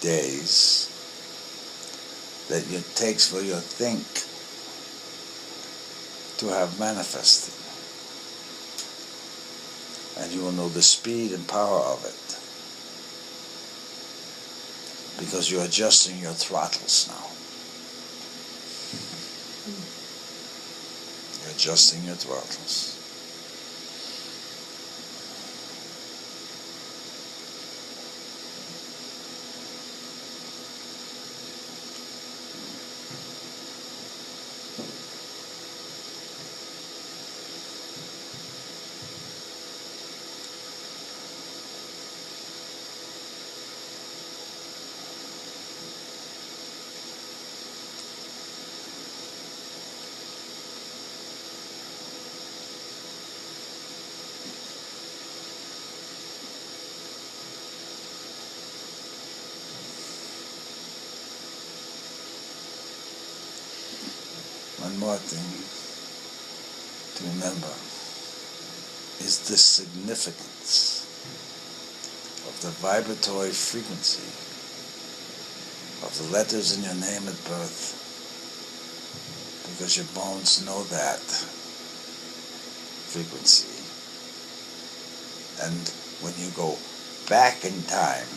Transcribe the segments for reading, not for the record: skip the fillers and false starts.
days that it takes for your think to have manifested. And you will know the speed and power of it. Because you're adjusting your throttles now. You're adjusting your throttles. One more thing to remember is the significance of the vibratory frequency of the letters in your name at birth, because your bones know that frequency. And when you go back in time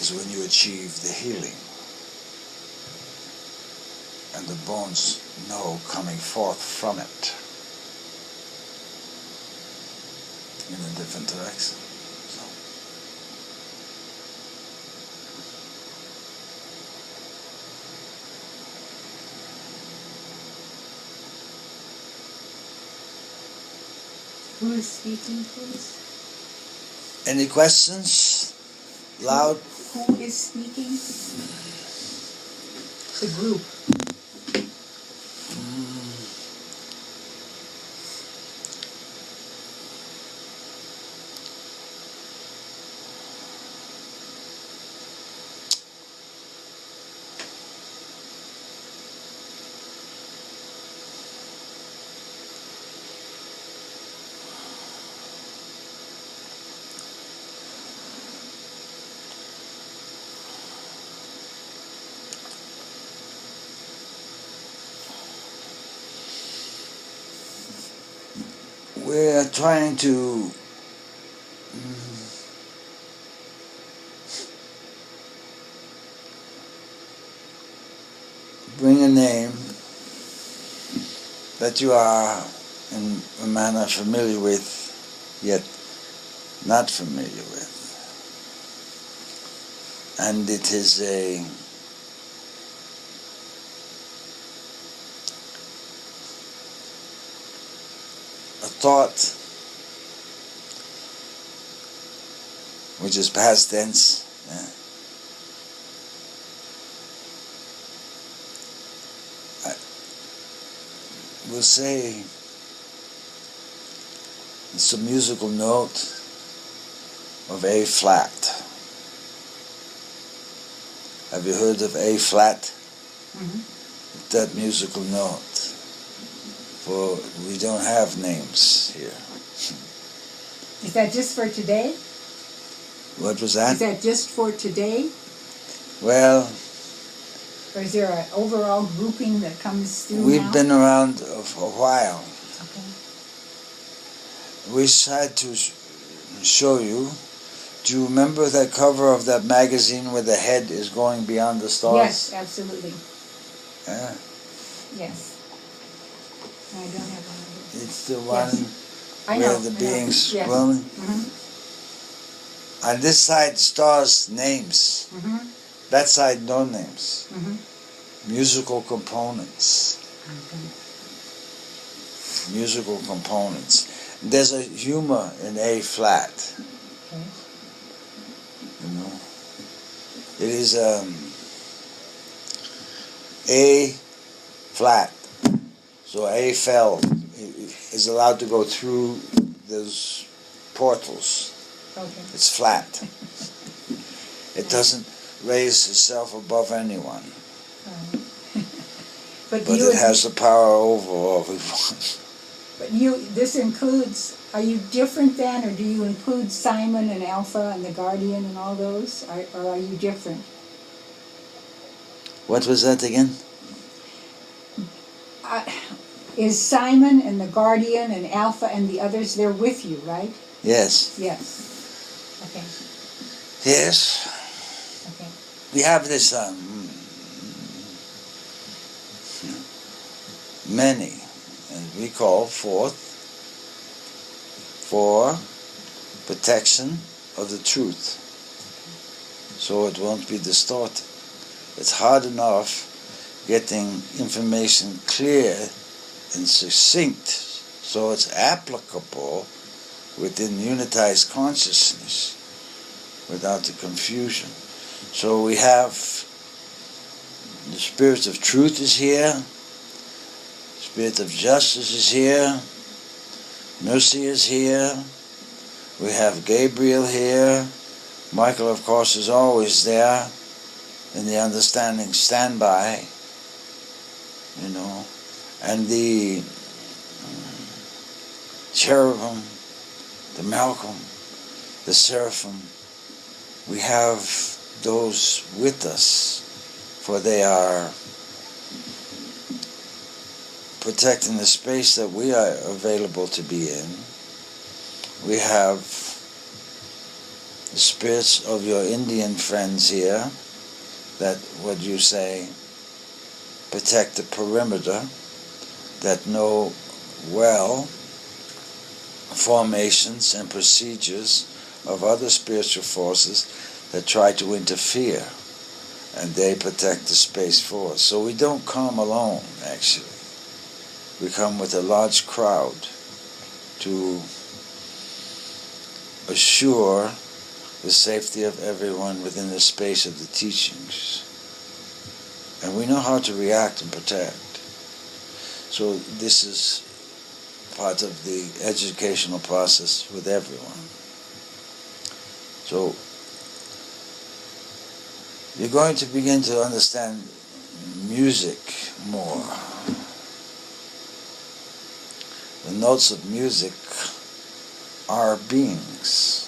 is when you achieve the healing. And the bones know coming forth from it in a different direction. Who is speaking, please? Any questions? Loud? Who is speaking? The group. We're trying to bring a name that you are in a manner familiar with, yet not familiar with. And it is a thought which is past tense. We'll say it's a musical note of A flat. Have you heard of A flat? Mm-hmm. That musical note. For we don't have names here. Is that just for today? What was that? Is that just for today? Well, or is there an overall grouping that comes through we've now? been around for a while. Okay. We tried to show you. Do you remember that cover of that magazine where the head is going beyond the stars? Yes, absolutely. Yeah. Yes. I don't have one of those. It's the one where the beings yes. roaming. Mm-hmm. On this side, stars, names. Mm-hmm. That side, no names. Mm-hmm. Musical components. Okay. Musical components. There's a humor in A flat. Okay. You know, it is A flat. So A fell is allowed to go through those portals. Okay. It's flat. It doesn't raise itself above anyone. But it has the power over everyone. But this includes Are you different then, or do you include Simon and Alpha and the Guardian and all those? Or are you different? What was that again? Is Simon and the Guardian and Alpha and the others, they're with you, right? Yes. Yes. Okay. Yes. Okay. We have this many, and we call forth for protection of the truth, so it won't be distorted. It's hard enough getting information clear and succinct so it's applicable within unitized consciousness without the confusion. So we have the Spirit of Truth is here, Spirit of Justice is here, Mercy is here, we have Gabriel here, Michael of course is always there in the understanding standby, you know, and the cherubim, the Malcolm, the seraphim, we have those with us, for they are protecting the space that we are available to be in. We have the spirits of your Indian friends here that, what you say, protect the perimeter, that know well formations and procedures of other spiritual forces that try to interfere, and they protect the space for us. So we don't come alone, actually. We come with a large crowd to assure the safety of everyone within the space of the teachings. And we know how to react and protect. So this is part of the educational process with everyone. So you're going to begin to understand music more. The notes of music are beings.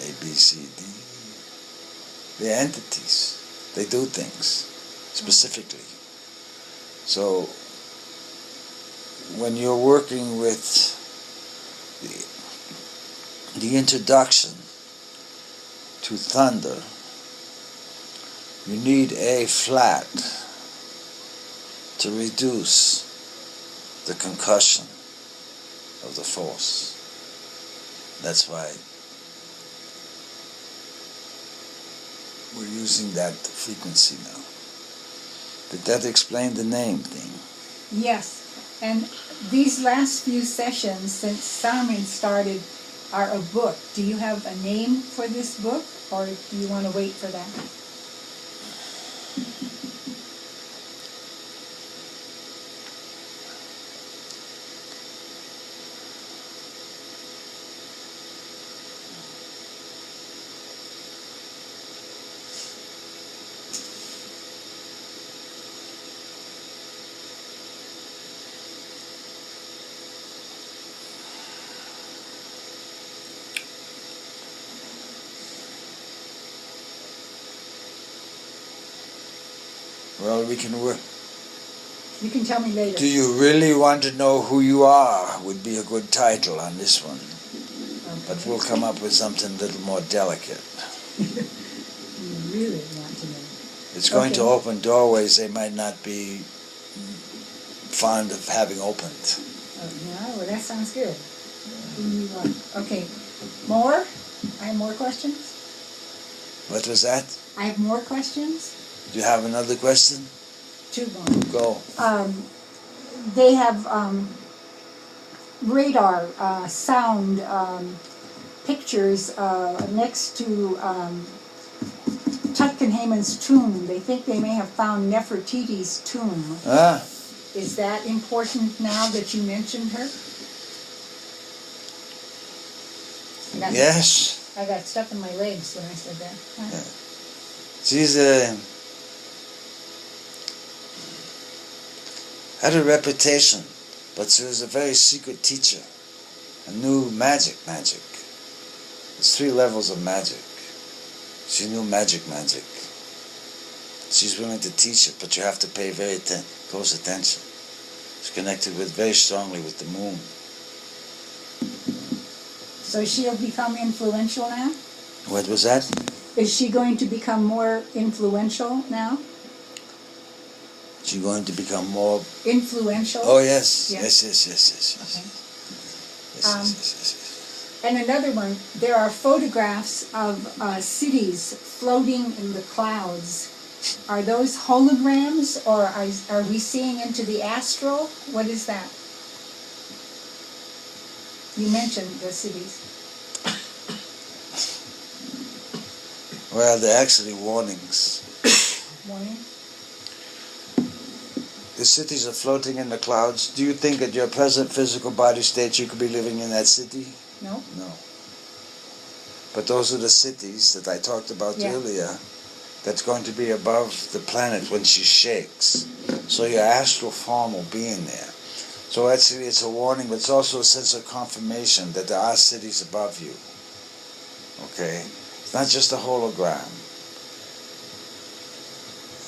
A, B, C, D. They're entities. They do things specifically. So when you're working with the introduction to thunder, you need A flat to reduce the concussion of the force. That's why we're using that frequency now. Did that explain the name thing? Yes, and these last few sessions since Simon started are a book. Do you have a name for this book, or do you want to wait for that? Well, we can work. You can tell me later. Do you really want to know who you are? Would be a good title on this one. Okay. But we'll come up with something a little more delicate. You really want to know. It's going to Okay. open doorways they might not be fond of having opened. Yeah, well, that sounds good. Who do you want? Okay, more? I have more questions? What was that? I have more questions? Do you have another question? Two more. Go. They have radar, sound, pictures next to Tutankhamun's tomb. They think they may have found Nefertiti's tomb. Ah, Is that important now that you mentioned her? yes. I got stuff in my legs when I said that. Huh. She's had a reputation But she was a very secret teacher, a new magic. There's 3 levels of magic. She knew magic. She's willing to teach it, but you have to pay very close attention. It's connected very strongly with the moon. So she'll become influential now? What was that? Is she going to become more influential now? She's going to become more... Influential? Oh, yes. Yeah. Yes. Okay. Yes. And another one, there are photographs of cities floating in the clouds. Are those holograms, or are we seeing into the astral? What is that? You mentioned the cities. Well, they're actually warnings. Warning? The cities are floating in the clouds. Do you think at your present physical body state you could be living in that city? No. No. But those are the cities that I talked about earlier that's going to be above the planet when she shakes. So your astral form will be in there. So actually it's a warning, but it's also a sense of confirmation that there are cities above you. Okay? It's not just a hologram.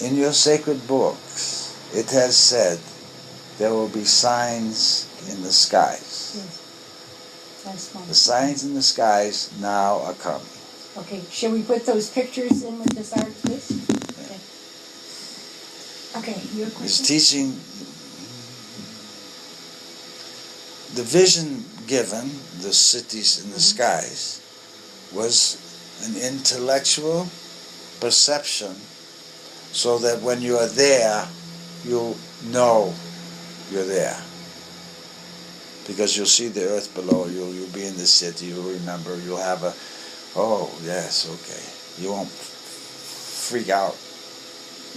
In your sacred books, it has said there will be signs in the skies. Yes. That's fine. The signs in the skies now are coming. Okay, shall we put those pictures in with this art, please? Okay. Okay, your question? It's teaching. The vision given, the cities in the skies, was an intellectual perception so that when you are there, you'll know you're there. Because you'll see the earth below you, you'll be in the city, you'll remember, you'll have a, oh, yes, okay. You won't freak out.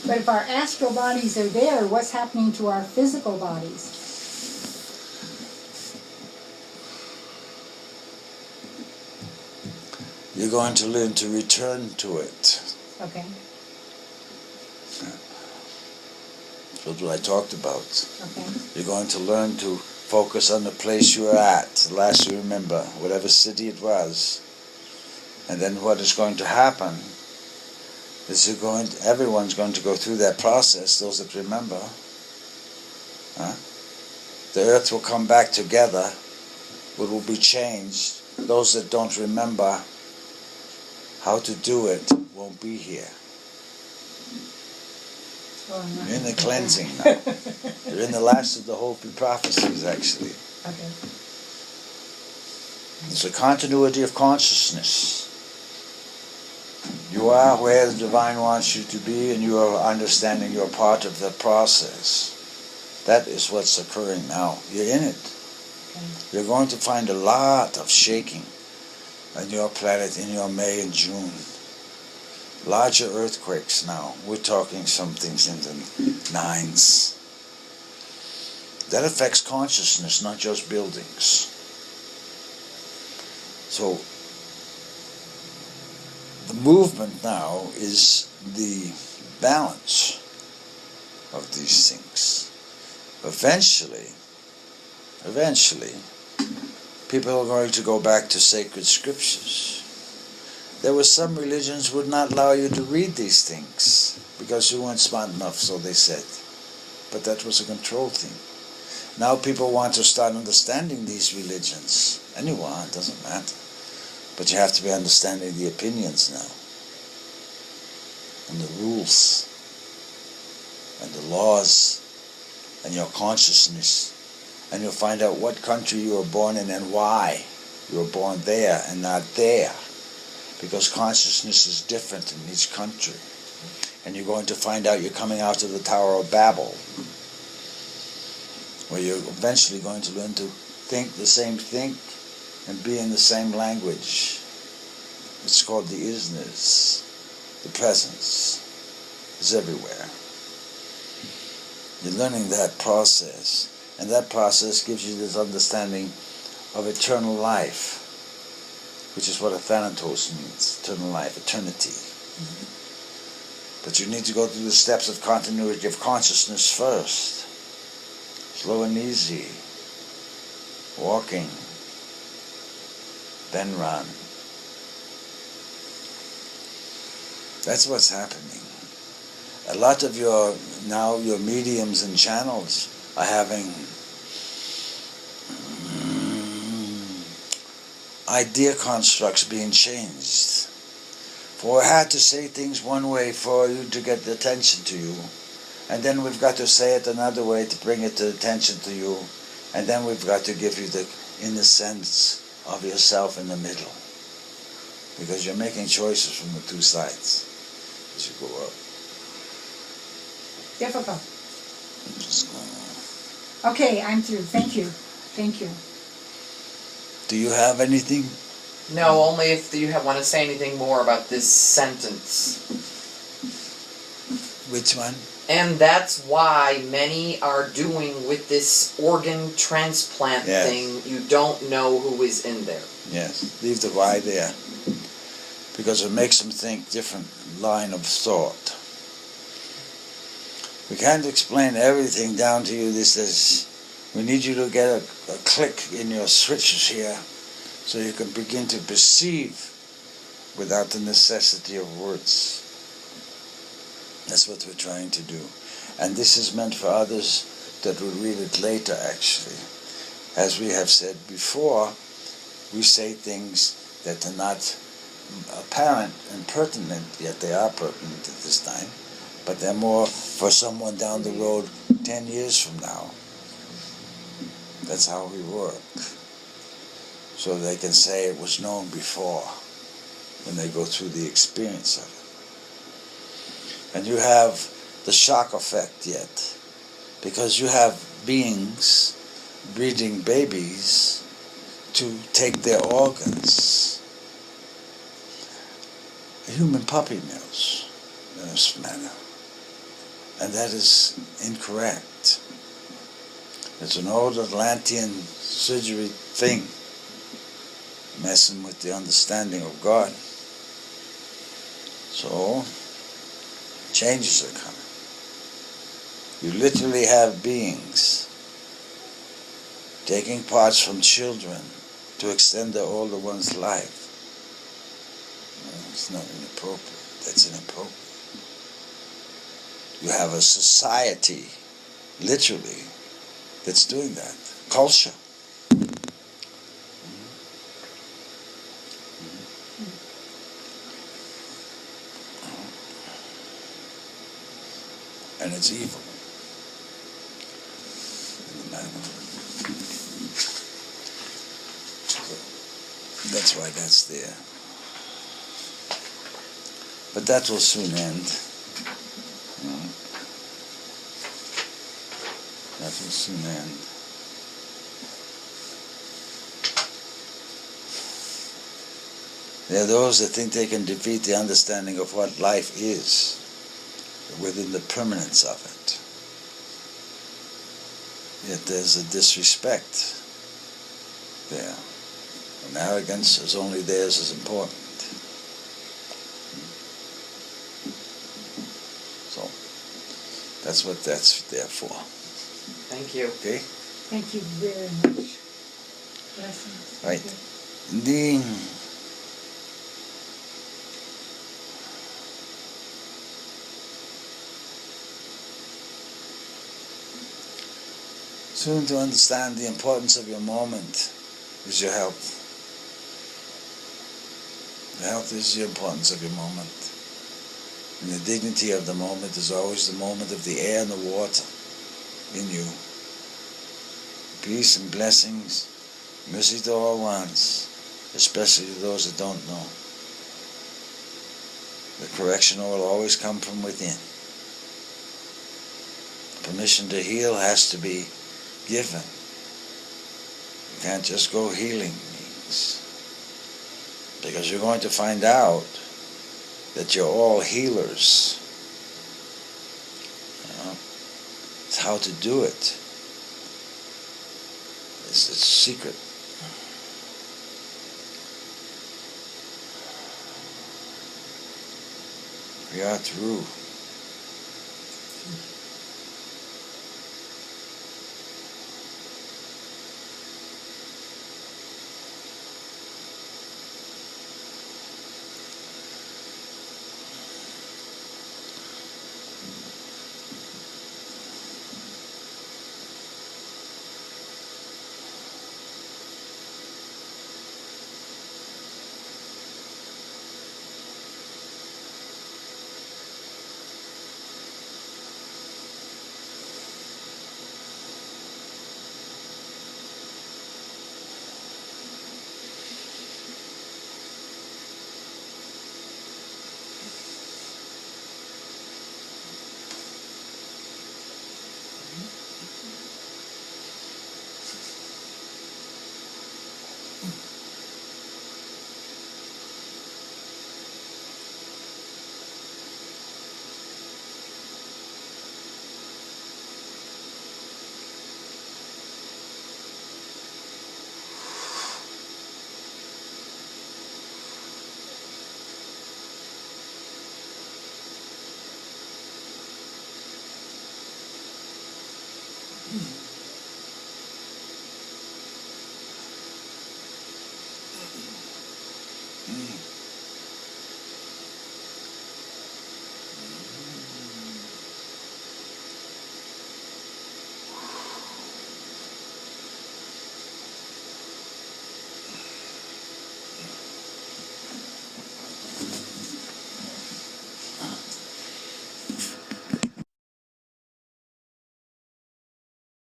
But if our astral bodies are there, what's happening to our physical bodies? You're going to learn to return to it. Okay. That's what I talked about. Okay. You're going to learn to focus on the place you are at, the last you remember, whatever city it was. And then what is going to happen is everyone's going to go through that process, those that remember. The earth will come back together, it will be changed. Those that don't remember how to do it won't be here. You're in the cleansing now. You're in the last of the Hopi prophecies, actually. Okay. It's a continuity of consciousness. You are where the divine wants you to be, and you are understanding you're part of the process. That is what's occurring now. You're in it. Okay. You're going to find a lot of shaking on your planet in your May and June. Larger earthquakes now. We're talking some things in the 9s. That affects consciousness, not just buildings. So the movement now is the balance of these things. Eventually, people are going to go back to sacred scriptures. There were some religions would not allow you to read these things because you weren't smart enough, so they said. But that was a control thing. Now people want to start understanding these religions. Anyone, it doesn't matter. But you have to be understanding the opinions now. And the rules. And the laws. And your consciousness. And you'll find out what country you were born in and why you were born there and not there. Because consciousness is different in each country. And you're going to find out you're coming out of the Tower of Babel, where you're eventually going to learn to think the same thing and be in the same language. It's called the isness. The presence is everywhere. You're learning that process. And that process gives you this understanding of eternal life, which is what a Thanatos means, eternal life, eternity. Mm-hmm. But you need to go through the steps of continuity of consciousness first. Slow and easy. walking, then run. That's what's happening. A lot of your mediums and channels are having idea constructs being changed. For we had to say things one way for you to get the attention to you, and then we've got to say it another way to bring it to attention to you, and then we've got to give you the inner sense of yourself in the middle, because you're making choices from the two sides as you go up. Difficult. Just go on. Okay, I'm through. Thank you. Thank you. Do you have anything? No, only if you want to say anything more about this sentence. Which one? And that's why many are doing with this organ transplant Yes. thing. You don't know who is in there. Yes, leave the why there, because it makes them think different line of thought. We can't explain everything down to you. This is, we need you to get a click in your switches here so you can begin to perceive without the necessity of words. That's what we're trying to do. And this is meant for others that will read it later, actually. As we have said before, we say things that are not apparent and pertinent, yet they are pertinent at this time. But they're more for someone down the road 10 years from now. That's how we work. So they can say it was known before when they go through the experience of it. And you have the shock effect yet, because you have beings breeding babies to take their organs. Human puppy mills, in this manner. And that is incorrect. It's an old Atlantean surgery thing, messing with the understanding of God. So, changes are coming. You literally have beings taking parts from children to extend the older one's life. No, it's not inappropriate. That's inappropriate. You have a society, literally, that's doing that. Culture. And it's evil in the manner. So that's why that's there. But that will soon end. That will soon end. There are those that think they can defeat the understanding of what life is within the permanence of it. Yet there's a disrespect there. And arrogance is only theirs is important. So, that's what that's there for. Thank you. Okay? Thank you very much. Blessings. Thank Right. you. The soon to understand the importance of your moment is your health. The health is the importance of your moment. And the dignity of the moment is always the moment of the air and the water in you. Peace and blessings, mercy to all ones, especially to those that don't know. The correction will always come from within. Permission to heal has to be given. You can't just go healing things, because you're going to find out that you're all healers. You know? It's how to do it. It's a secret. We are through.